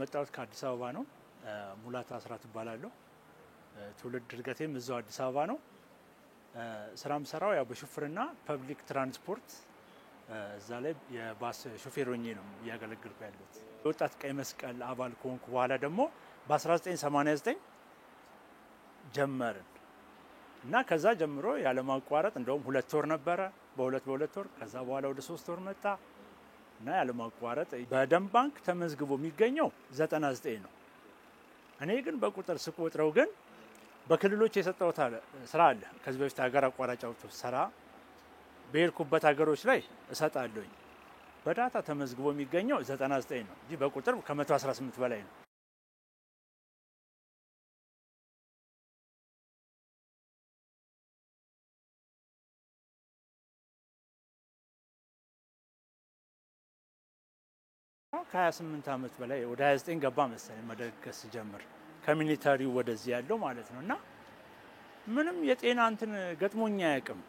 መጣሁት ከአዲስ አበባ ነው። ሙላት አስራት እባላለሁ። ትውልድ እድገቴም እዛው አዲስ አበባ ነው። ስራም ሰራው ያው በሹፍርና ፐብሊክ ትራንስፖርት እዛ ላይ የባስ ሹፌር ሆኜ ነው እያገለገልኩ ያለሁት። የወጣት ቀይ መስቀል አባል ከሆንኩ በኋላ ደግሞ በ1989 ጀመርን እና ከዛ ጀምሮ ያለማቋረጥ እንደውም 2 ወር ነበረ በሁለት ወር ከዛ በኋላ ወደ 3 ወር መጣ እና ያለማቋረጥ በደም ባንክ ተመዝግቦ የሚገኘው 99 ነው። እኔ ግን በቁጥር ስቆጥረው ግን በክልሎች የሰጠሁት ስራ አለ። ከዚህ በፊት ሀገር አቋራጭ አውቶቡስ ስራ በሄድኩበት ሀገሮች ላይ እሰጣለሁኝ። በዳታ ተመዝግቦ የሚገኘው 99 ነው እንጂ በቁጥር ከ118 በላይ ነው። ከ28 ዓመት በላይ ወደ 29 ገባ መሰለኝ መደገስ ጀምር ከሚሊታሪው ወደዚህ ያለው ማለት ነውና ምንም የጤና እንትን ገጥሞኛ ያቅም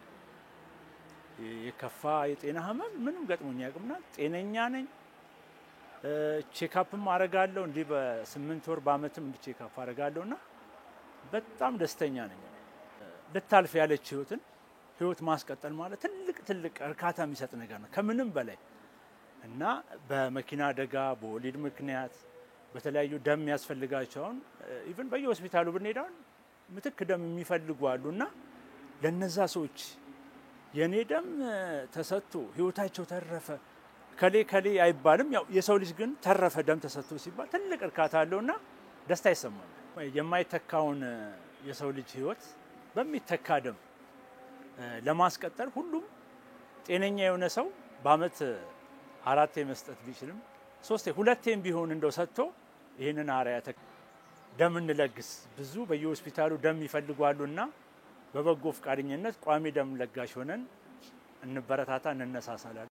የከፋ የጤና ህመም ምንም ገጥሞኛ ያቅምና ጤነኛ ነኝ። ቼክአፕም አረጋለሁ እንዴ በ8 ወር በአመትም ቼክአፕ አረጋለሁና በጣም ደስተኛ ነኝ። ልታልፍ ያለች ህይወት ማስቀጠል ማለት ትልቅ እርካታ የሚሰጥ ነገር ነው ከምንም በላይ እና በመኪና አደጋ በወሊድ ምክንያት በተለያዩ ደም ያስፈልጋቸውን ኢቭን በየሆስፒታሉ ብንሄዳው ምትክ ደም የሚፈልጉ አሉና ለነዛ ሰዎች የኔ ደም ተሰጥቶ ህይወታቸው ተረፈ ከሌ አይባልም። ያው የሰው ልጅ ግን ተረፈ ደም ተሰጥቶ ሲባል ትልቅ እርካታ አለውና ደስታ ይሰማል። የማይተካውን የሰው ልጅ ህይወት በሚተካ ደም ለማስቀጠል ሁሉም ጤነኛ የሆነ ሰው በአመት 4 መስጠት ቢችልም 3 2 ቢሆን እንደው ሰጥቶ ይሄንን አሪያ ደም እንለግስ። ብዙ በየሆስፒታሉ ደም ይፈልጋሉና በበጎ ፍቃደኝነት ቋሚ ደም ለጋሽ ሆነን እንበረታታ እንነሳሳለን።